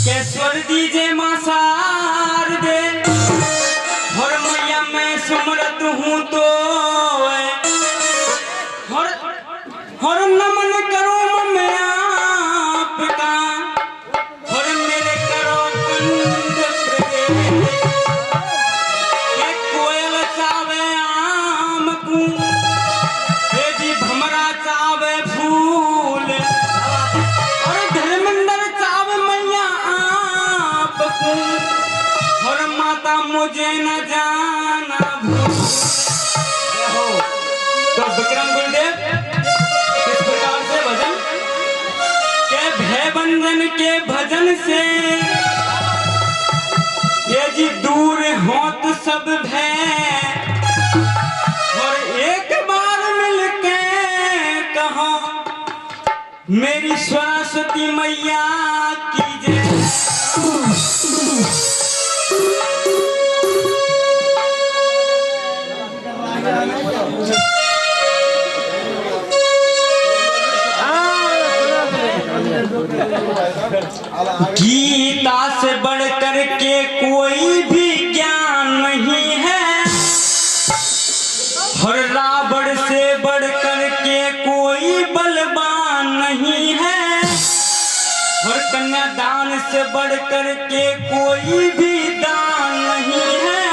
केश्वर दीजे मासार दे और मैया मैं सुमरत हूँ तो और नमन करो मैं आपका और मेरे करो कंद के कोयल चावे आम को जी भमरा चावे फूल और धर्मेंद्र चावे मैया आपको और माता मुझे न जाना भूल। तो विक्रम गुरुदेव किस प्रकार से भजन के भय बंधन के भजन से ये जी दूर होत सब भय और एक बार मिलके कहो मेरी सरस्वती मैया की जय। गीता से बढ़कर के कोई भी ज्ञान नहीं है और रावण से बढ़कर के कोई बलवान नहीं है और कन्यादान से बढ़कर के कोई भी दान नहीं है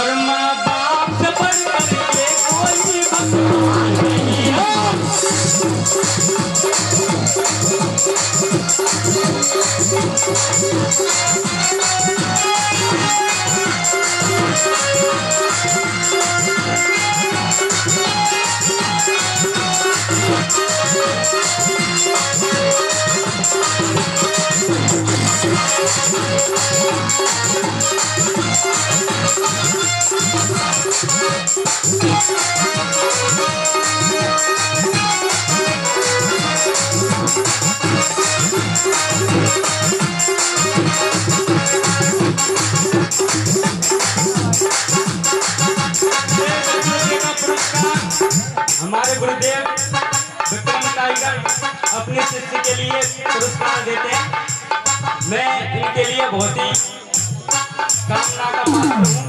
और माँ बाप से बढ़कर के कोई भगवान नहीं है। हमारे गुरुदेव विक्रम टाइगर अपने शिष्य के लिए पुरस्कार देते हैं। मैं इनके लिए बहुत ही कामना का पात्र हूँ।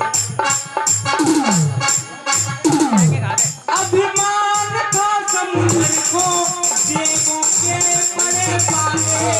अभिमान था समुद्र को देवों के बड़े पाले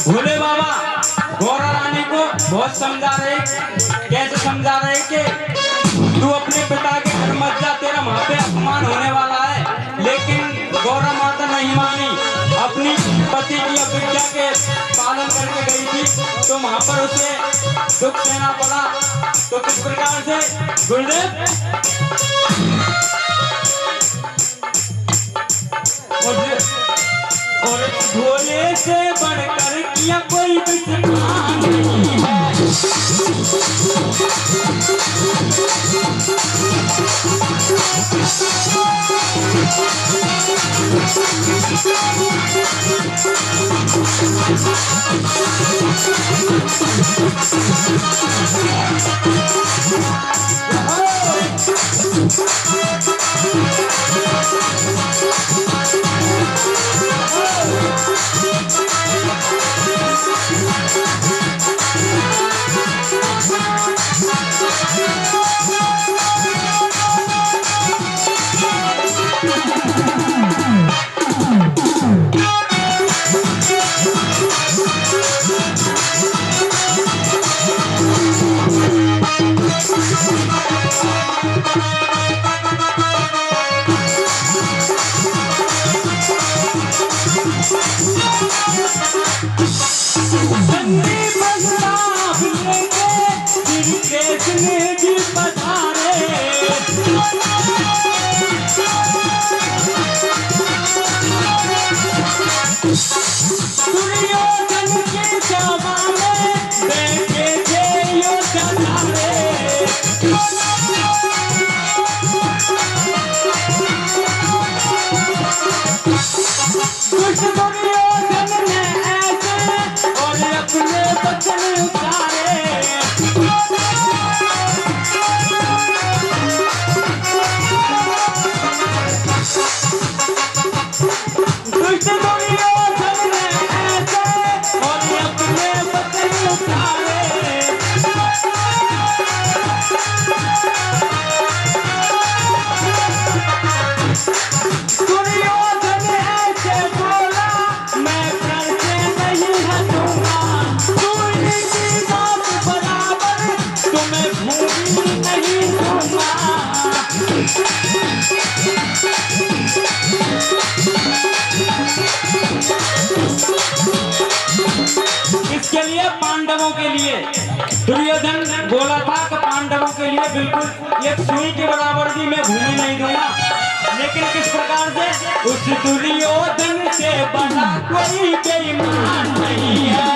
भोले बाबा गौरा रानी को बहुत समझा रहे, कैसे समझा रहे कि तू अपने पिता के घर मत जा, तेरा वहां पे अपमान होने वाला है। लेकिन गौरा माता नहीं मानी, अपनी पति की अपेक्षा के पालन करके गई थी, तो वहां पर उसे दुख सहना पड़ा। तो किस प्रकार से गुरुदेव और भोले से बढ़कर किया कोई विद्वान नहीं है। इसके लिए पांडवों के लिए दुर्योधन बोला था कि पांडवों के लिए बिल्कुल एक सुई के बराबर भी मैं भूमि नहीं दूंगा, लेकिन किस प्रकार से उस दुर्योधन से बड़ा कोई बेईमान नहीं है।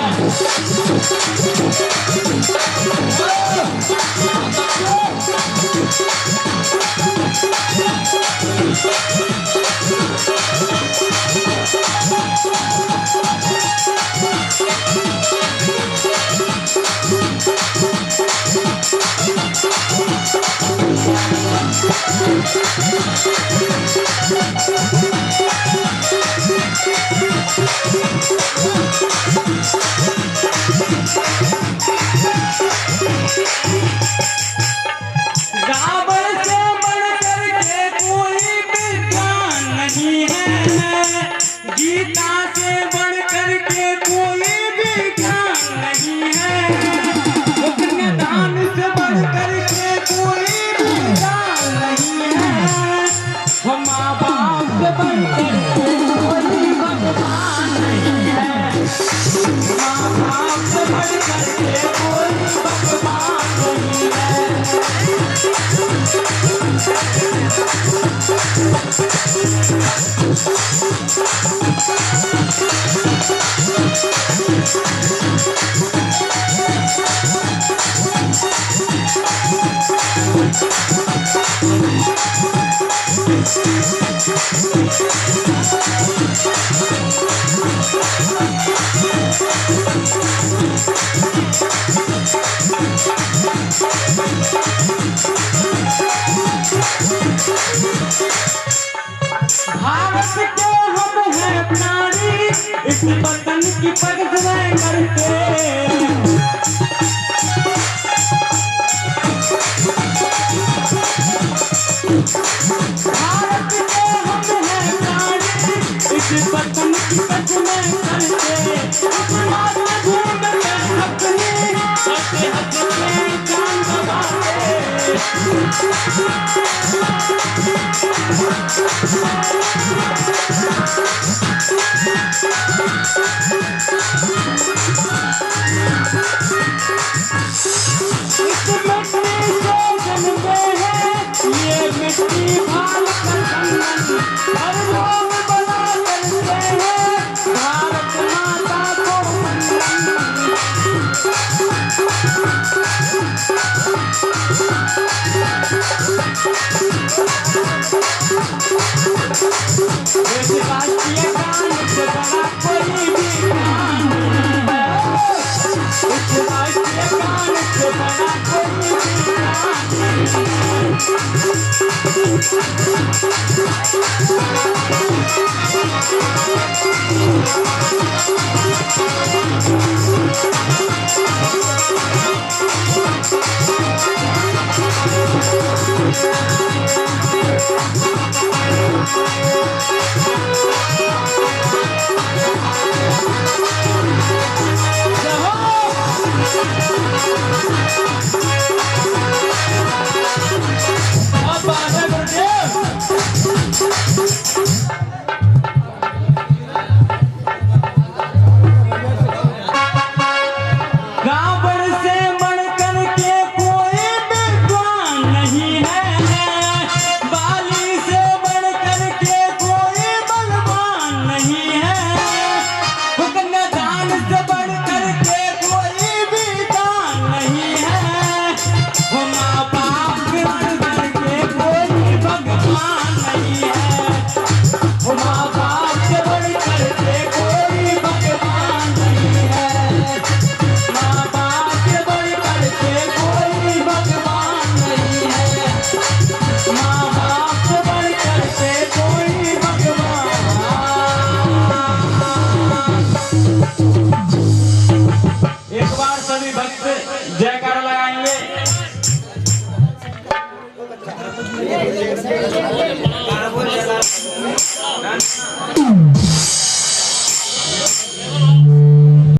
रावण से बढ़कर के कोई विद्वान नहीं है, गीता से बढ़कर के कोई विज्ञान नहीं है, अपने दान से बढ़कर के कोई विज्ञान नहीं है, हम माँ बाप से बढ़कर के कोई भगवान नहीं है, माँ बाप से बढ़कर के कोई भगवान नहीं है। भारत के हम हैं प्राणी, इस वतन की परवाह करते, भारत के हम हैं प्राणी, इस वतन की परवाह करते, आसमान में घूमते अपनी हंसते हंसते जान गंवाते। ये मिट्टी भारत का संगम, हर लोग बना करते हैं भारत माता को वंदन। देश राष्ट्रीय गान से बड़ा कोई भी गान नहीं है, देश राष्ट्रीय गान से बड़ा कोई भी गान नहीं है।